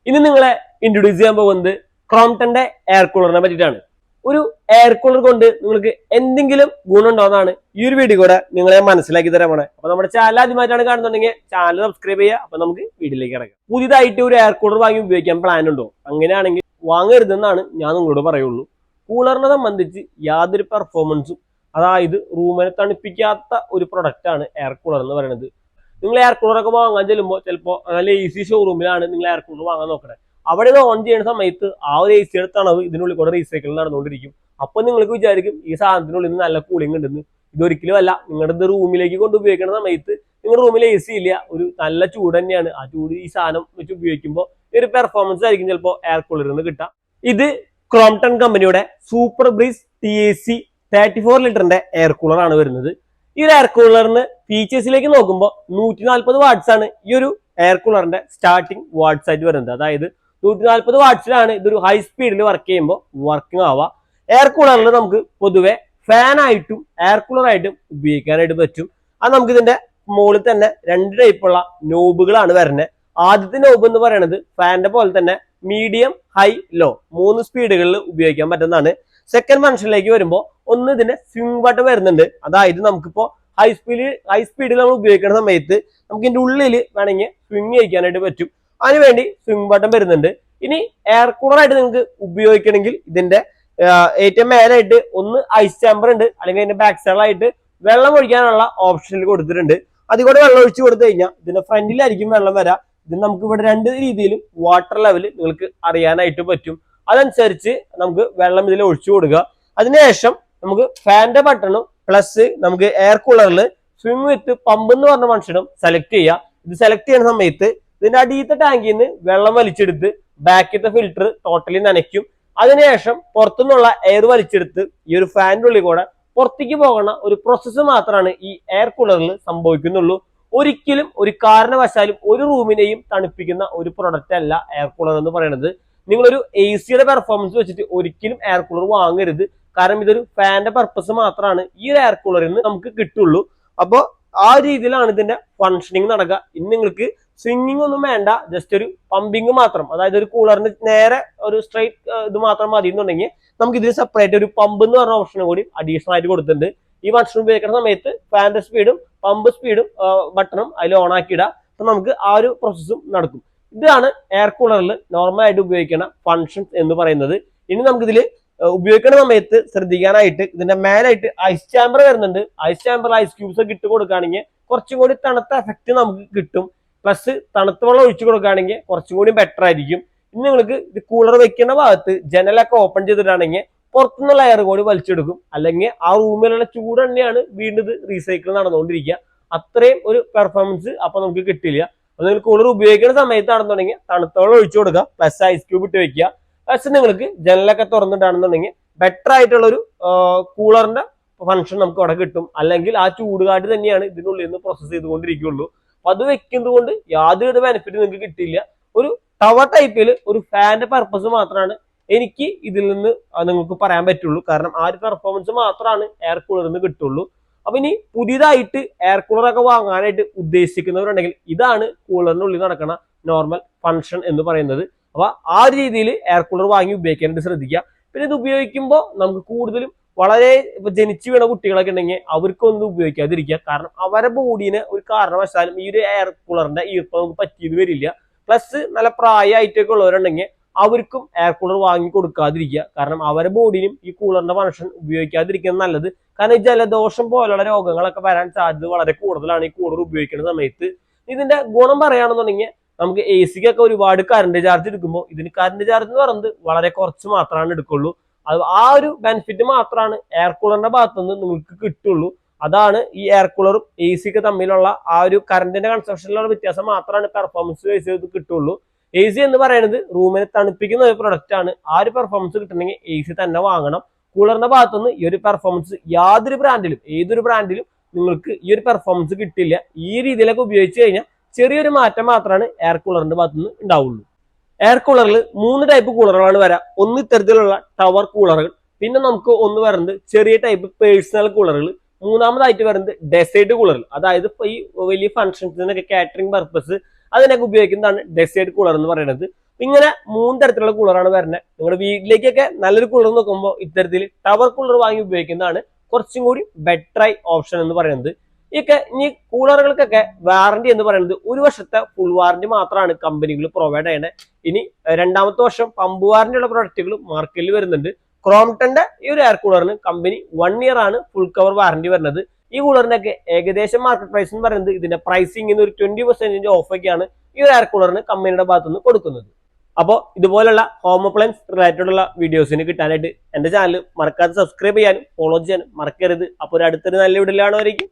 ഇന്ന് നിങ്ങളെ ഇൻട്രൊഡ്യൂസ് ചെയ്യാൻ പോകുന്നത് ക്രോംപ്ടന്റെ എയർ കൂളറിനെ പറ്റിയിട്ടാണ്. ഒരു എയർ കൂളർ കൊണ്ട് നിങ്ങൾക്ക് എന്തെങ്കിലും ഗുണമുണ്ടോന്നാണ് ഈ ഒരു വീഡിയോ കൂടെ നിങ്ങളെ മനസ്സിലാക്കി തരാമാണ്. അപ്പൊ നമ്മുടെ ചാനൽ ആദ്യമായിട്ടാണ് കാണുന്നുണ്ടെങ്കിൽ ചാനൽ സബ്സ്ക്രൈബ് ചെയ്യുക. അപ്പൊ നമുക്ക് വീഡിയോയിലേക്ക് കിടക്കാം. പുതിയതായിട്ട് ഒരു എയർ കൂളർ വാങ്ങി ഉപയോഗിക്കാൻ പ്ലാൻ ഉണ്ടോ? അങ്ങനെയാണെങ്കിൽ വാങ്ങരുതെന്നാണ് ഞാൻ നിങ്ങളോട് പറയുള്ളൂ. കൂളറിനെ സംബന്ധിച്ച് യാതൊരു പെർഫോമൻസും, അതായത് റൂമിനെ തണുപ്പിക്കാത്ത ഒരു പ്രൊഡക്റ്റ് ആണ് എയർ കൂളർ എന്ന് പറയുന്നത്. നിങ്ങൾ എയർ കൂളറൊക്കെ വാങ്ങാൻ ചെല്ലുമ്പോൾ ചിലപ്പോൾ നല്ല എ സി ഷോറൂമിലാണ് നിങ്ങൾ എയർ കൂളർ വാങ്ങാൻ നോക്കണേ. അവിടെ ഇത് ഓൺ ചെയ്യുന്ന സമയത്ത് ആ ഒരു എ സിയുടെ തണവ് ഇതിനുള്ളിൽ കൂടെ റീസൈക്കിൾ നടന്നുകൊണ്ടിരിക്കും. അപ്പൊ നിങ്ങൾക്ക് വിചാരിക്കും ഈ സാധനത്തിനുള്ളിൽ നിന്ന് നല്ല കൂളിംഗ് ഉണ്ടെന്ന്. ഇതൊരിക്കലും അല്ല. നിങ്ങളുടെ റൂമിലേക്ക് കൊണ്ട് ഉപയോഗിക്കുന്ന സമയത്ത് നിങ്ങളുടെ റൂമിൽ എ സി ഇല്ല, ഒരു നല്ല ചൂട് തന്നെയാണ്. ആ ചൂട് ഈ സാധനം വെച്ച് ഉപയോഗിക്കുമ്പോൾ ഒരു പെർഫോമൻസ് ആയിരിക്കും ചിലപ്പോൾ എയർ കൂളറിൽ നിന്ന് കിട്ടാം. ഇത് ക്രോംപ്ടൺ കമ്പനിയുടെ സൂപ്പർ ബ്രീസ് TAC 34 ലിറ്ററിന്റെ എയർ കൂളർ ആണ് വരുന്നത്. ഈ ഒരു എയർ കൂളറിന് ഫീച്ചേഴ്സിലേക്ക് നോക്കുമ്പോൾ 140 വാട്ട്സ് ആണ് ഈ ഒരു എയർ കൂളറിന്റെ സ്റ്റാർട്ടിംഗ് വാട്ട്സ് ആയിട്ട് വരുന്നത്. അതായത് 140 വാട്ട്സിലാണ് ഇതൊരു ഹൈ സ്പീഡിൽ വർക്ക് ചെയ്യുമ്പോൾ വർക്കിംഗ് ആവുക. എയർ കൂളറിൽ നമുക്ക് പൊതുവെ ഫാൻ ആയിട്ടും എയർ കൂളർ ആയിട്ടും ഉപയോഗിക്കാനായിട്ട് പറ്റും. അത് നമുക്ക് ഇതിന്റെ മുകളിൽ തന്നെ 2 ടൈപ്പുള്ള നോബുകളാണ് വരുന്നത്. ആദ്യത്തെ നോബ് എന്ന് പറയുന്നത് ഫാനിന്റെ പോലെ തന്നെ മീഡിയം, ഹൈ, ലോ 3 സ്പീഡുകളിൽ ഉപയോഗിക്കാൻ പറ്റുന്നതാണ്. സെക്കൻഡ് ഫംഗ്ഷനിലേക്ക് വരുമ്പോൾ ഒന്ന് ഇതിന്റെ സ്വിംഗ് ബട്ടൺ വരുന്നുണ്ട്. അതായത് നമുക്കിപ്പോ ഹൈ സ്പീഡിൽ നമ്മൾ ഉപയോഗിക്കുന്ന സമയത്ത് നമുക്ക് ഇതിന്റെ ഉള്ളിൽ വേണമെങ്കിൽ സ്വിംഗ് ചെയ്യിക്കാനായിട്ട് പറ്റും. അതിനുവേണ്ടി സ്വിംഗ് ബട്ടൺ വരുന്നുണ്ട്. ഇനി എയർ കൂളർ ആയിട്ട് നിങ്ങൾക്ക് ഉപയോഗിക്കണമെങ്കിൽ ഇതിന്റെ ഏറ്റവും മേലായിട്ട് ഒന്ന് ഐസ് ചാമ്പർ ഉണ്ട്, അല്ലെങ്കിൽ അതിന്റെ ബാക്ക് സൈഡിലായിട്ട് വെള്ളം ഒഴിക്കാനുള്ള ഓപ്ഷനിൽ കൊടുത്തിട്ടുണ്ട്. അതികൂടെ വെള്ളം ഒഴിച്ചു കൊടുത്തു കഴിഞ്ഞാൽ ഇതിന്റെ ഫ്രണ്ടിലായിരിക്കും വെള്ളം വരാം. ഇത് നമുക്ക് ഇവിടെ 2 രീതിയിലും വാട്ടർ ലെവൽ നിങ്ങൾക്ക് അറിയാനായിട്ട് പറ്റും. അതനുസരിച്ച് നമുക്ക് വെള്ളം ഇതിൽ ഒഴിച്ചു കൊടുക്കുക. അതിനുശേഷം നമുക്ക് ഫാനിന്റെ ബട്ടണും പ്ലസ് നമുക്ക് എയർ കൂളറിൽ സ്വിംഗ് വിത്ത് പമ്പ് എന്ന് പറഞ്ഞ ഫംഗ്ഷനും സെലക്ട് ചെയ്യുക. ഇത് സെലക്ട് ചെയ്യുന്ന സമയത്ത് ഇതിന്റെ അടിയത്തെ ടാങ്കിൽ നിന്ന് വെള്ളം വലിച്ചെടുത്ത് ബാക്കിത്തെ ഫിൽറ്റർ ടോട്ടലി നനയ്ക്കും. അതിനുശേഷം പുറത്തുനിന്നുള്ള എയർ വലിച്ചെടുത്ത് ഈ ഒരു ഫാനിന്റെ ഉള്ളിൽ കൂടെ പുറത്തേക്ക് പോകുന്ന ഒരു പ്രോസസ്സ് മാത്രമാണ് ഈ എയർ കൂളറിൽ സംഭവിക്കുന്നുള്ളൂ. ഒരിക്കലും ഒരു കാരണവശാലും ഒരു റൂമിനെയും തണുപ്പിക്കുന്ന ഒരു പ്രൊഡക്റ്റ് അല്ല എയർ കൂളർ എന്ന് പറയുന്നത്. നിങ്ങളൊരു AC പെർഫോമൻസ് വെച്ചിട്ട് ഒരിക്കലും എയർ കൂളർ വാങ്ങരുത്. കാരണം ഇതൊരു ഫാനിന്റെ പർപ്പസ് മാത്രമാണ് ഈ ഒരു എയർ കൂളറിൽ നിന്ന് നമുക്ക് കിട്ടുള്ളൂ. അപ്പോൾ ആ രീതിയിലാണ് ഇതിന്റെ ഫങ്ഷനിങ് നടക്കുക. ഇനി നിങ്ങൾക്ക് സ്വിങ്ങിങ് ഒന്നും വേണ്ട, ജസ്റ്റ് ഒരു പമ്പിങ് മാത്രം, അതായത് ഒരു കൂളറിന് നേരെ ഒരു സ്ട്രൈറ്റ് ഇത് മാത്രം മതി എന്നുണ്ടെങ്കിൽ നമുക്ക് ഇതിന് സെപ്പറേറ്റ് ഒരു പമ്പ് എന്ന് പറഞ്ഞ ഓപ്ഷനും കൂടി അഡീഷണൽ ആയിട്ട് കൊടുത്തിട്ടുണ്ട്. ഈ ഫംഗ്ഷൻ ഉപയോഗിക്കുന്ന സമയത്ത് ഫാനിന്റെ സ്പീഡും പമ്പ് സ്പീഡും ബട്ടണും അതിൽ ഓൺ ആക്കി ഇടാം. അപ്പൊ നമുക്ക് ആ ഒരു പ്രോസസ്സും നടക്കും. ഇതാണ് എയർ കൂളറിൽ നോർമൽ ആയിട്ട് ഉപയോഗിക്കുന്ന ഫങ്ഷൻസ് എന്ന് പറയുന്നത്. ഇനി നമുക്കിതിൽ ഉപയോഗിക്കുന്ന സമയത്ത് ശ്രദ്ധിക്കാനായിട്ട് ഇതിന്റെ മേലായിട്ട് ഐസ് ചാമ്പർ വരുന്നുണ്ട്. ഐസ് ചാമ്പറിൽ ഐസ് ക്യൂബ്സ് ഒക്കെ ഇട്ട് കൊടുക്കുകയാണെങ്കിൽ കുറച്ചും കൂടി തണുത്ത എഫക്റ്റ് നമുക്ക് കിട്ടും. പ്ലസ് തണുത്ത വെള്ളം ഒഴിച്ചു കൊടുക്കുകയാണെങ്കിൽ കുറച്ചും കൂടി ബെറ്റർ ആയിരിക്കും. ഇനി നിങ്ങൾക്ക് ഇത് കൂളർ വെക്കുന്ന ഭാഗത്ത് ജനലൊക്കെ ഓപ്പൺ ചെയ്തിട്ടാണെങ്കിൽ പുറത്തുനിന്നുള്ള എയർ കൂടി വലിച്ചെടുക്കും. അല്ലെങ്കിൽ ആ റൂമിലുള്ള ചൂട് തന്നെയാണ് വീണ്ടും ഇത് റീസൈക്കിൾ നടന്നുകൊണ്ടിരിക്കുക. അത്രയും ഒരു പെർഫോമൻസ് അപ്പൊ നമുക്ക് കിട്ടില്ല. അപ്പൊ നിങ്ങൾ കൂളർ ഉപയോഗിക്കുന്ന സമയത്താണെന്നുണ്ടെങ്കിൽ തണുത്ത വെള്ളം ഒഴിച്ചു കൊടുക്കുക, പ്ലസ് ഐസ് ക്യൂബ് ഇട്ട് വെക്കുക. പ്ലസ് നിങ്ങൾക്ക് ജനലൊക്കെ തുറന്നിട്ടാണെന്നുണ്ടെങ്കിൽ ബെറ്റർ ആയിട്ടുള്ള ഒരു കൂളറിന്റെ ഫംഗ്ഷൻ നമുക്ക് അവിടെ കിട്ടും. അല്ലെങ്കിൽ ആ ചൂടുകാറ്റ് തന്നെയാണ് ഇതിനുള്ളിൽ നിന്ന് പ്രോസസ് ചെയ്തുകൊണ്ടിരിക്കുകയുള്ളൂ. അപ്പൊ അത് വെക്കുന്നത് കൊണ്ട് യാതൊരു ബെനിഫിറ്റ് നിങ്ങൾക്ക് കിട്ടില്ല. ഒരു ടവർ ടൈപ്പിൽ ഒരു ഫാനിന്റെ പർപ്പസ് മാത്രമാണ് എനിക്ക് ഇതിൽ നിന്ന് നിങ്ങൾക്ക് പറയാൻ പറ്റുള്ളൂ. കാരണം ആ ഒരു പെർഫോമൻസ് മാത്രമാണ് എയർ കൂളറിൽ നിന്ന് കിട്ടുള്ളൂ. അപ്പൊ ഇനി പുതിയതായിട്ട് എയർ കൂളറൊക്കെ വാങ്ങാനായിട്ട് ഉദ്ദേശിക്കുന്നവരുണ്ടെങ്കിൽ ഇതാണ് കൂളറിനുള്ളിൽ നടക്കുന്ന നോർമൽ ഫംഗ്ഷൻ എന്ന് പറയുന്നത്. അപ്പൊ ആ ഒരു രീതിയിൽ എയർ കൂളർ വാങ്ങി ഉപയോഗിക്കാനായിട്ട് ശ്രദ്ധിക്കുക. പിന്നെ ഇത് ഉപയോഗിക്കുമ്പോൾ നമുക്ക് കൂടുതലും വളരെ ഇപ്പൊ ജനിച്ചു വീണ കുട്ടികളൊക്കെ ഉണ്ടെങ്കിൽ അവർക്കൊന്നും ഉപയോഗിക്കാതിരിക്കുക. കാരണം അവരുടെ ബോഡീനെ ഒരു കാരണവശാലും ഈ ഒരു എയർ കൂളറിന്റെ ഈർപ്പം നമുക്ക് പറ്റിയത് വരില്ല. പ്ലസ് നല്ല പ്രായമായിട്ടൊക്കെ ഉള്ളവരുണ്ടെങ്കിൽ അവർക്കും എയർ കൂളർ വാങ്ങി കൊടുക്കാതിരിക്കുക. കാരണം അവരുടെ ബോഡിയും ഈ കൂളറിന്റെ ഫംഗ്ഷൻ ഉപയോഗിക്കാതിരിക്കുന്നത് നല്ലത്. കാരണം ഈ ജലദോഷം പോലുള്ള രോഗങ്ങളൊക്കെ വരാൻ സാധ്യത വളരെ കൂടുതലാണ് ഈ കൂളർ ഉപയോഗിക്കുന്ന സമയത്ത്. ഇതിന്റെ ഗുണം പറയുകയാണെന്നുണ്ടെങ്കിൽ നമുക്ക് AC-ക്കൊക്കെ ഒരുപാട് കറണ്ട് ചാർജ് എടുക്കുമ്പോൾ ഇതിന് കറണ്ട് ചാർജ് എന്ന് പറയുന്നത് വളരെ കുറച്ച് മാത്രമാണ് എടുക്കുള്ളൂ. അത് ആ ഒരു ബെനിഫിറ്റ് മാത്രമാണ് എയർ കൂളറിന്റെ ഭാഗത്തുനിന്ന് നിങ്ങൾക്ക് കിട്ടുള്ളൂ. അതാണ് ഈ എയർ കൂളറും AC-ക്ക് തമ്മിലുള്ള ആ ഒരു കറണ്ടിന്റെ കൺസപ്ഷനിലുള്ള വ്യത്യാസം മാത്രമാണ് പെർഫോമൻസ് ബേസ് ചെയ്ത് കിട്ടുള്ളൂ. AC എന്ന് പറയുന്നത് റൂമിനെ തണുപ്പിക്കുന്ന ഒരു പ്രൊഡക്റ്റ് ആണ്. ആ ഒരു പെർഫോമൻസ് കിട്ടണമെങ്കിൽ AC തന്നെ വാങ്ങണം. കൂളറിന്റെ ഭാഗത്തുനിന്ന് ഈ ഒരു പെർഫോമൻസ് യാതൊരു ബ്രാൻഡിലും ഏതൊരു ബ്രാൻഡിലും നിങ്ങൾക്ക് ഈ ഒരു പെർഫോമൻസ് കിട്ടില്ല. ഈ രീതിയിലൊക്കെ ഉപയോഗിച്ച് കഴിഞ്ഞാൽ ചെറിയൊരു മാറ്റം മാത്രമാണ് എയർ കൂളറിന്റെ ഭാഗത്തുനിന്ന് ഉണ്ടാവുള്ളൂ. എയർ കൂളറിൽ 3 ടൈപ്പ് കൂളറുകളാണ് വരാം. ഒന്ന് ഇത്തരത്തിലുള്ള ടവർ കൂളറുകൾ, പിന്നെ നമുക്ക് ഒന്ന് വരുന്നത് ചെറിയ ടൈപ്പ് പേഴ്സണൽ കൂളറുകൾ, മൂന്നാമതായിട്ട് വരുന്നത് ഡെസേർട്ട് കൂളറുകൾ. അതായത് ഈ വലിയ ഫംഗ്ഷൻസിനൊക്കെ കാറ്ററിംഗ് പർപ്പസ് അതിനൊക്കെ ഉപയോഗിക്കുന്നതാണ് ഡെസേർട്ട് കൂളർ എന്ന് പറയുന്നത്. ഇങ്ങനെ 3 തരത്തിലുള്ള കൂളറാണ് വരുന്നത്. നിങ്ങളുടെ വീട്ടിലേക്കൊക്കെ നല്ലൊരു കൂളർ നോക്കുമ്പോൾ ഇത്തരത്തിൽ ടവർ കൂളർ വാങ്ങി ഉപയോഗിക്കുന്നതാണ് കുറച്ചും കൂടി ബെറ്റർ ആയി ഓപ്ഷൻ എന്ന് പറയുന്നത്. ഇനി കൂളറുകൾക്കൊക്കെ വാറന്റി എന്ന് പറയുന്നത് 1 വർഷത്തെ ഫുൾ വാറന്റി മാത്രമാണ് കമ്പനികൾ പ്രൊവൈഡ് ചെയ്യണത്. ഇനി 2ാമത്തെ വർഷം പമ്പ് വാറന്റി ഉള്ള പ്രൊഡക്റ്റുകൾ മാർക്കറ്റിൽ വരുന്നുണ്ട്. ക്രോംപ്ടന്റെ ഈ ഒരു എയർ കൂളറിന് കമ്പനി 1 ഇയർ ആണ് ഫുൾ കവർ വാറന്റി വരുന്നത്. ഈ കൂളറിനൊക്കെ ഏകദേശം മാർക്കറ്റ് പ്രൈസ് എന്ന് പറയുന്നത് ഇതിന്റെ പ്രൈസിംഗ് ഒരു 20% ഓഫ് ഒക്കെയാണ് ഈ ഒരു എയർ കൂളറിന് കമ്പനിയുടെ ഭാഗത്തുനിന്ന് കൊടുക്കുന്നത്. അപ്പോൾ ഇതുപോലുള്ള ഹോം അപ്ലയൻസ് റിലേറ്റഡ് ഉള്ള വീഡിയോസിന് കിട്ടാനായിട്ട് എന്റെ ചാനൽ മറക്കാതെ സബ്സ്ക്രൈബ് ചെയ്യാനും ഫോളോ ചെയ്യാനും മറക്കരുത്. അപ്പോൾ ഒരു അടുത്തൊരു നല്ല വീഡിയോയിലാണോ ആയിരിക്കും.